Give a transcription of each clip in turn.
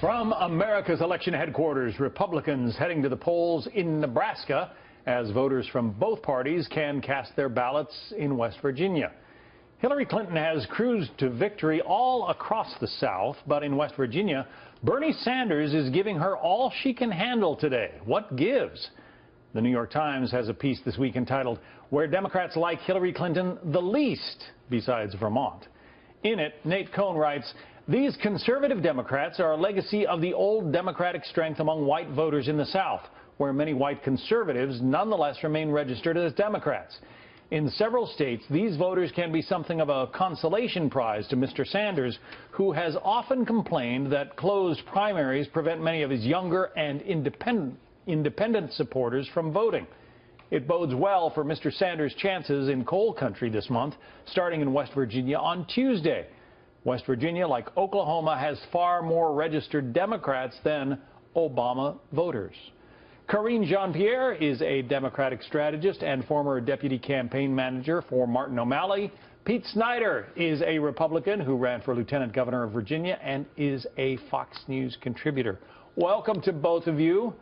From America's election headquarters, Republicans heading to the polls in Nebraska as voters from both parties can cast their ballots in West Virginia. Hillary Clinton has cruised to victory all across the South, but in West Virginia, Bernie Sanders is giving her all she can handle today. What gives? The New York Times has a piece this week entitled, "Where Democrats Like Hillary Clinton the Least Besides Vermont." In it, Nate Cohn writes, "These conservative Democrats are a legacy of the old Democratic strength among white voters in the South, where many white conservatives nonetheless remain registered as Democrats. In several states, these voters can be something of a consolation prize to Mr. Sanders, who has often complained that closed primaries prevent many of his younger and independent supporters from voting. It bodes well for Mr. Sanders' chances in coal country this month, starting in West Virginia on Tuesday. West Virginia, like Oklahoma, has far more registered Democrats than Obama voters." Karine Jean-Pierre is a Democratic strategist and former deputy campaign manager for Martin O'Malley. Pete Snyder is a Republican who ran for lieutenant governor of Virginia and is a Fox News contributor. Welcome to both of you.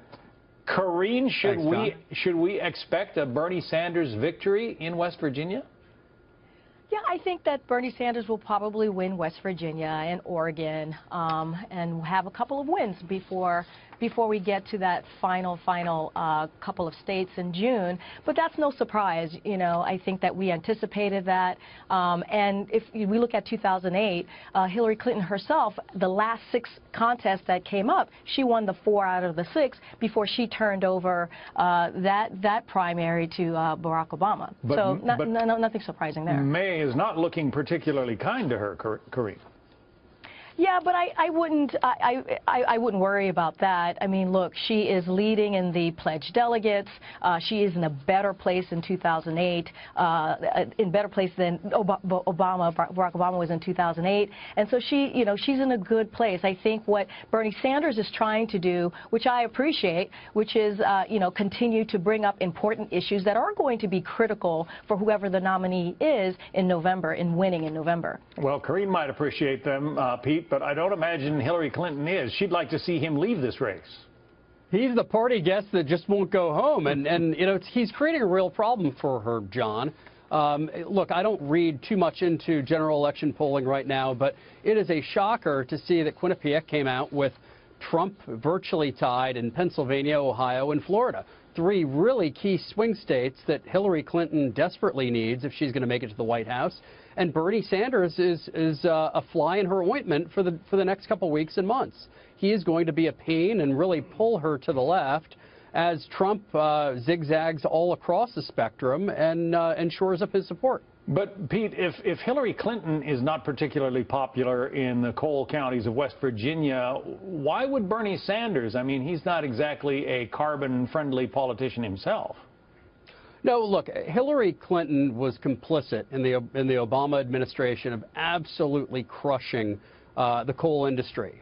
Karine, should we expect a Bernie Sanders victory in West Virginia? Yeah, I think that Bernie Sanders will probably win West Virginia and Oregon and have a couple of wins before we get to that final couple of states in June. But that's no surprise. You know, I think that we anticipated that. And if we look at 2008, Hillary Clinton herself, the last 6 contests that came up, she won the 4 out of the 6 before she turned over that primary to Barack Obama. So nothing surprising there. May is not looking particularly kind to her, Karine. Yeah, but I wouldn't worry about that. I mean, look, she is leading in the pledged delegates. She is in a better place in 2008, in better place than Barack Obama was in 2008. And so she's in a good place. I think what Bernie Sanders is trying to do, which I appreciate, which is, continue to bring up important issues that are going to be critical for whoever the nominee is in November, in winning in November. Well, Karine might appreciate them, Pete, but I don't imagine Hillary Clinton is. She'd like to see him leave this race. He's the party guest that just won't go home, and he's creating a real problem for her, John. Look, I don't read too much into general election polling right now, but it is a shocker to see that Quinnipiac came out with Trump virtually tied in Pennsylvania, Ohio, and Florida. 3 really key swing states that Hillary Clinton desperately needs if she's going to make it to the White House. And Bernie Sanders is a fly in her ointment for the next couple weeks and months. He is going to be a pain and really pull her to the left as Trump zigzags all across the spectrum and shores up his support. But, Pete, if Hillary Clinton is not particularly popular in the coal counties of West Virginia, why would Bernie Sanders? I mean, he's not exactly a carbon-friendly politician himself. No, look, Hillary Clinton was complicit in the Obama administration of absolutely crushing the coal industry.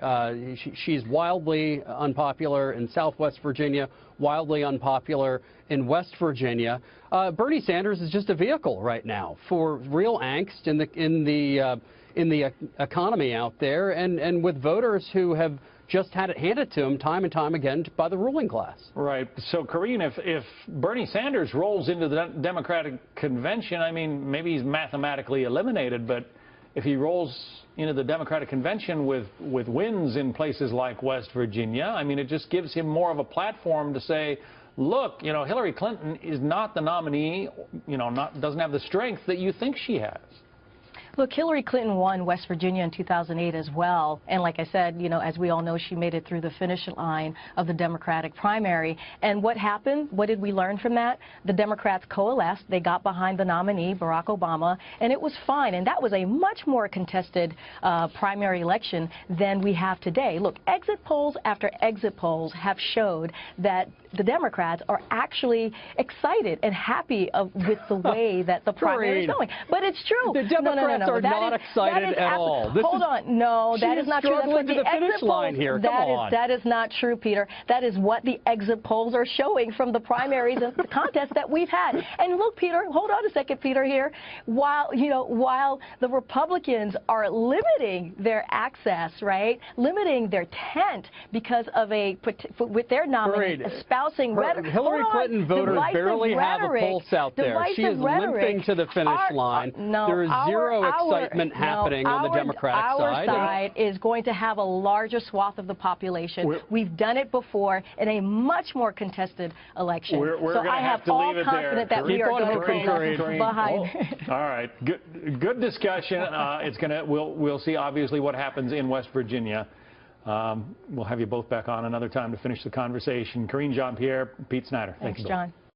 She's wildly unpopular in Southwest Virginia, wildly unpopular in West Virginia. Bernie Sanders is just a vehicle right now for real angst in the economy out there, and with voters who have just had it handed to him time and time again by the ruling class. Right. So, Karine, if Bernie Sanders rolls into the Democratic convention, I mean, maybe he's mathematically eliminated, but if he rolls into the Democratic convention with wins in places like West Virginia, I mean, it just gives him more of a platform to say, look, Hillary Clinton is not the nominee, doesn't have the strength that you think she has. Look, Hillary Clinton won West Virginia in 2008 as well. And like I said, as we all know, she made it through the finish line of the Democratic primary. And what happened? What did we learn from that? The Democrats coalesced. They got behind the nominee, Barack Obama, and it was fine. And that was a much more contested primary election than we have today. Look, exit polls after exit polls have showed that the Democrats are actually excited and happy with the way that the primary is going. But it's true. The Democrats no. are not excited at all. Hold on. No, that is not true. That's what to the finish line here. Come on. That is not true, Peter. That is what the exit polls are showing from the primaries and the contests that we've had. And look, Peter, hold on a second, Peter, here. While the Republicans are limiting their access, right, limiting their tent because of with their nominee espousing rhetoric. Hillary Clinton voters barely have a pulse out there. She is limping to the finish line. There is zero excitement happening on the Democratic side. Our side is going to have a larger swath of the population. We've done it before in a much more contested election. So I have all confidence that we are going to come behind. All right, good discussion. We'll see obviously what happens in West Virginia. We'll have you both back on another time to finish the conversation. Karine Jean-Pierre, Pete Snyder. Thanks, John.